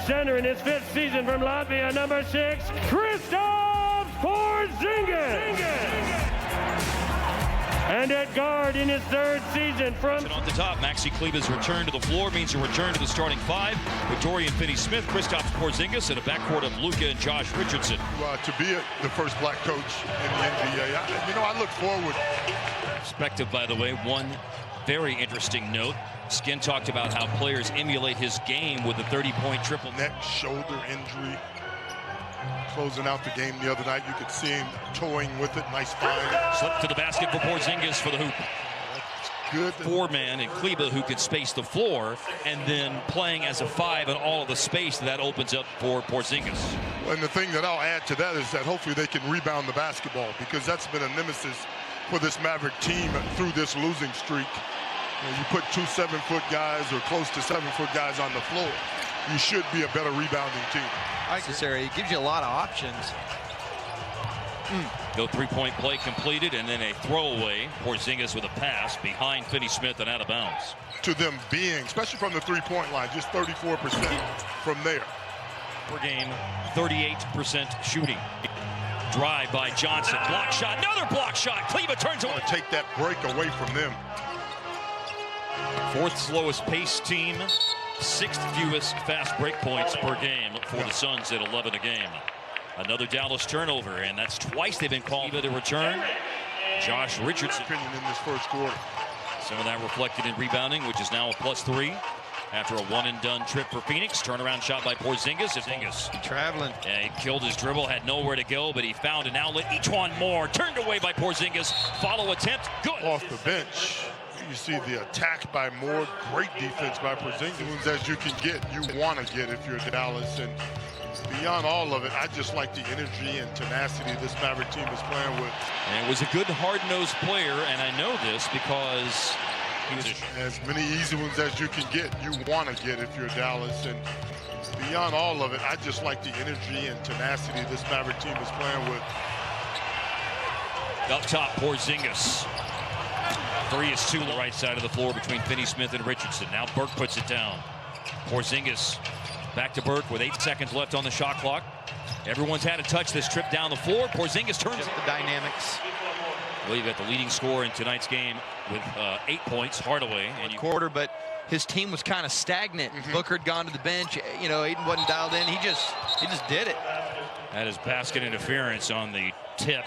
center in his 5th season from Latvia, number 6, Kristaps Porzingis. And at guard in his 3rd season from... On the top, Maxi Kleber's return to the floor means a return to the starting 5 with Dorian Finney-Smith, Kristaps Porzingis, and a backcourt of Luka and Josh Richardson. To be the first black coach in the NBA, I look forward. Perspective, by the way, one very interesting note. Skin talked about how players emulate his game with a 30-point triple. Neck, shoulder injury. Closing out the game the other night, you could see him toying with it. Nice find. Slip to the basket for Porzingis for the hoop. Good. 4-man and Kleber who can space the floor, and then playing as a 5 and all of the space that opens up for Porzingis. And the thing that I'll add to that is that hopefully they can rebound the basketball, because that's been a nemesis for this Maverick team through this losing streak. You put 2 7-foot guys or close to 7-foot guys on the floor, you should be a better rebounding team. Necessary. It gives you a lot of options. No 3-point play completed, and then a throwaway. Porzingis with a pass behind Finney-Smith and out of bounds. To them being, especially from the 3-point line, just 34% from there. Per game, 38% shooting. Drive by Johnson. Block shot. Another block shot. Kleber turns away. Take that break away from them. 4th slowest pace team. 6th fewest fast break points per game for the Suns at 11 a game. Another Dallas turnover, and that's twice they've been called to return. Josh Richardson. Opinion in this first quarter. Some of that reflected in rebounding, which is now a +3 after a one-and-done trip for Phoenix. Turnaround shot by Porzingis. Traveling. Yeah, he killed his dribble, had nowhere to go, but he found an outlet. Each-one more turned away by Porzingis. Follow attempt, good. Off the bench. You see the attack by Moore. Great defense by Porzingis, as you can get. You want to get if you're Dallas. And beyond all of it, I just like the energy and tenacity this Maverick team is playing with. And it was a good hard-nosed player, and I know this because he was as many easy ones as you can get. You want to get if you're Dallas. And beyond all of it, I just like the energy and tenacity this Maverick team is playing with. Up top, Porzingis. 3 is 2 on the right side of the floor between Finney-Smith and Richardson. Now Burke puts it down. Porzingis back to Burke with 8 seconds left on the shot clock. Everyone's had a touch this trip down the floor. Porzingis turns. Just the dynamics. Well, you've got the leading scorer in tonight's game with 8 points, Hardaway. And quarter, but his team was kind of stagnant. Booker had gone to the bench. You know, Aiden wasn't dialed in. He just did it. That is basket interference on the tip.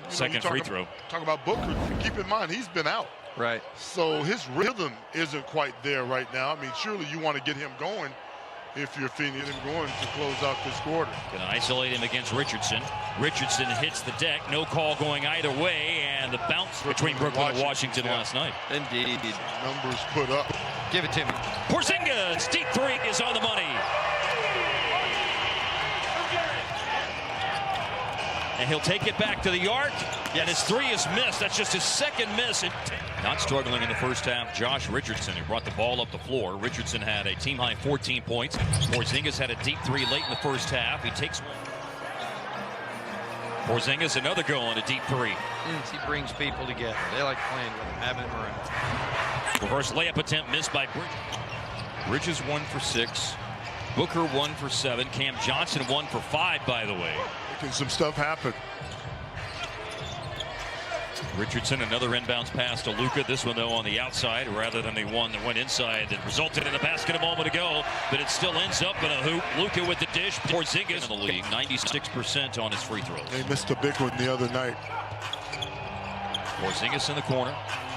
Second free throw. Talk about Booker. Keep in mind, he's been out. Right. So his rhythm isn't quite there right now. I mean, surely you want to get him going if you're Phoenix. Get him going to close out this quarter. Going to isolate him against Richardson. Richardson hits the deck. No call going either way. And the bounce between Brooklyn and Washington last night. Indeed. Numbers put up. Give it to me. Porzingis, deep 3 is on the money. And he'll take it back to the arc, and his 3 is missed. That's just his 2nd miss. Not struggling in the first half, Josh Richardson, who brought the ball up the floor. Richardson had a team-high 14 points. Porzingis had a deep 3 late in the first half. He takes one. Porzingis, another go on a deep 3. He brings people together. They like playing with him, having him around. Reverse layup attempt missed by Bridges. Bridges 1 for 6. Booker 1 for 7. Cam Johnson 1 for 5, by the way. Making some stuff happen. Richardson, another inbounds pass to Luka. This one, though, on the outside rather than the one that went inside that resulted in a basket a moment ago. But it still ends up in a hoop. Luka with the dish. Porzingis in the league, 96% on his free throws. They missed a big one the other night. Porzingis in the corner.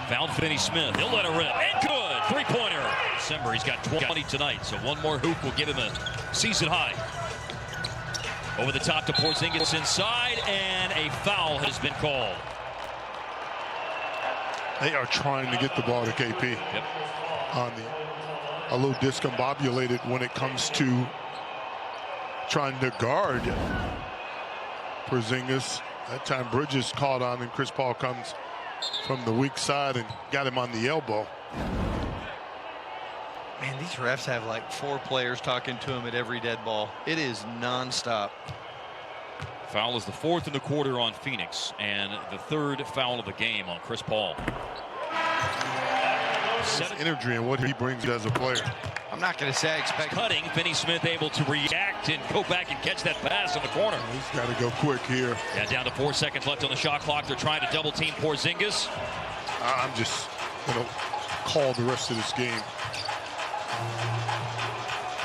Found Finney-Smith. He'll let it rip. And good. Three-pointer. December, he's got 20 tonight. So one more hoop will give him a season high. Over the top to Porzingis inside, and a foul has been called. They are trying to get the ball to KP. Yep. A little discombobulated when it comes to trying to guard Porzingis. That time Bridges caught on, and Chris Paul comes from the weak side and got him on the elbow. Man, these refs have like 4 players talking to him at every dead ball. It is nonstop. Foul is the 4th in the quarter on Phoenix, and the 3rd foul of the game on Chris Paul. His energy and what he brings as a player. I'm I'm not going to say I expect Cutting, Finney Smith able to react and go back and catch that pass in the corner. He's got to go quick here. Yeah, down to 4 seconds left on the shot clock. They're trying to double team Porzingis. I'm just going to call the rest of this game.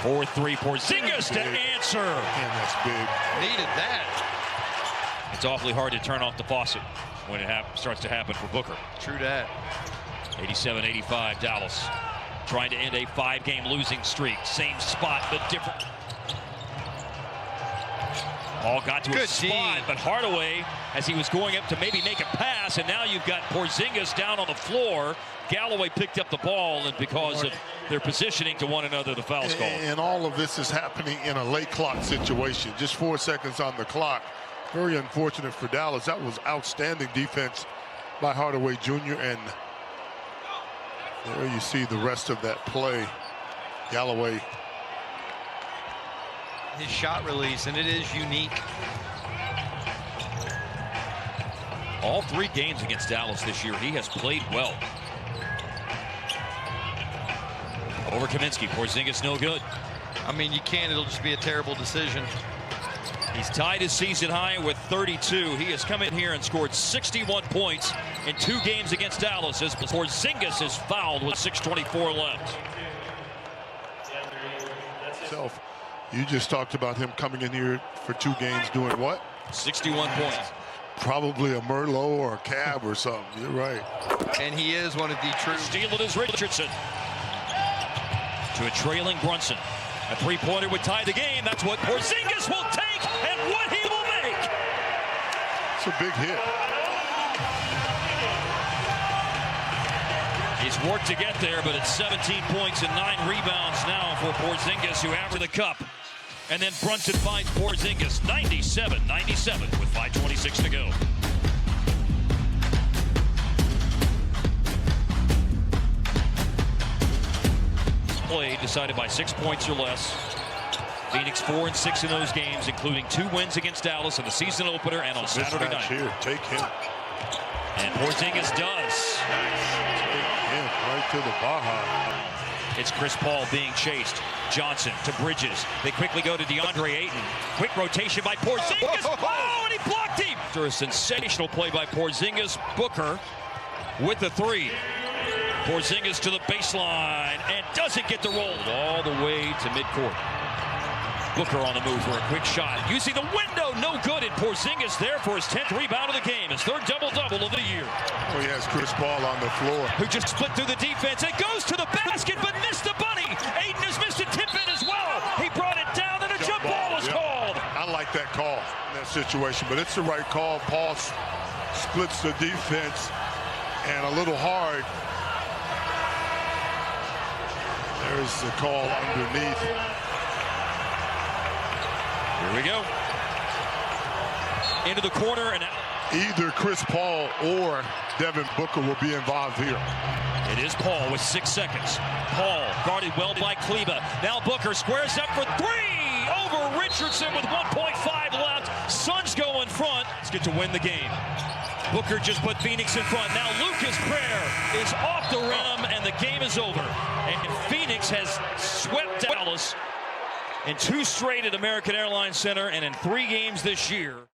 4-3, Porzingis to answer. And that's big. needed that. It's awfully hard to turn off the faucet when it starts to happen for Booker. True that. 87-85, Dallas trying to end a 5-game losing streak. Same spot, but different. Ball got to a spot, but Hardaway, as he was going up to maybe make a pass, and now you've got Porzingis down on the floor. Galloway picked up the ball, and because of their positioning to one another, the foul's called. And all of this is happening in a late clock situation. Just 4 seconds on the clock. Very unfortunate for Dallas. That was outstanding defense by Hardaway Jr. And there you see the rest of that play. Galloway. His shot release, and it is unique. All 3 games against Dallas this year, he has played well. Over Kaminsky, Porzingis no good. I mean, you can't, it'll just be a terrible decision. He's tied his season high with 32. He has come in here and scored 61 points in 2 games against Dallas as Porzingis is fouled with 6:24 left. You just talked about him coming in here for 2 games doing what? 61 points. Probably a Merlot or a cab or something. You're right. And he is one of the true. Steal it is Richardson. To a trailing Brunson. A 3-pointer would tie the game. That's what Porzingis will take and what he will make. It's a big hit. He's worked to get there, but it's 17 points and 9 rebounds now for Porzingis, who after the cup. And then Brunson finds Porzingis 97-97 with 5:26 to go. Play decided by 6 points or less. Phoenix 4-6 in those games, including 2 wins against Dallas in the season opener and on Saturday night. Here, take him. And Porzingis does. Take him right to the Baja. It's Chris Paul being chased. Johnson to Bridges. They quickly go to DeAndre Ayton. Quick rotation by Porzingis. Oh, and he blocked him. After a sensational play by Porzingis, Booker with the 3. Porzingis to the baseline and doesn't get the roll all the way to midcourt. Booker on the move for a quick shot. Using the window, no good. And Porzingis there for his 10th rebound of the game. His 3rd double-double of the year. Oh, he has Chris Paul on the floor. Who just split through the defense and goes to the basket, but missed the bunny. Ayton has missed a tip in as well. He brought it down, and a jump ball was called. I like that call in that situation, but it's the right call. Paul splits the defense and a little hard. There's the call underneath. Here we go. Into the corner and out. Either Chris Paul or Devin Booker will be involved here. It is Paul with 6 seconds. Paul guarded well by Kleba. Now Booker squares up for 3 over Richardson with 1.5 left. Suns go in front. Let's get to win the game. Booker just put Phoenix in front. Now Lucas Prayer is off the rim and the game is over. And Phoenix has swept Dallas in 2 straight at American Airlines Center and in 3 games this year.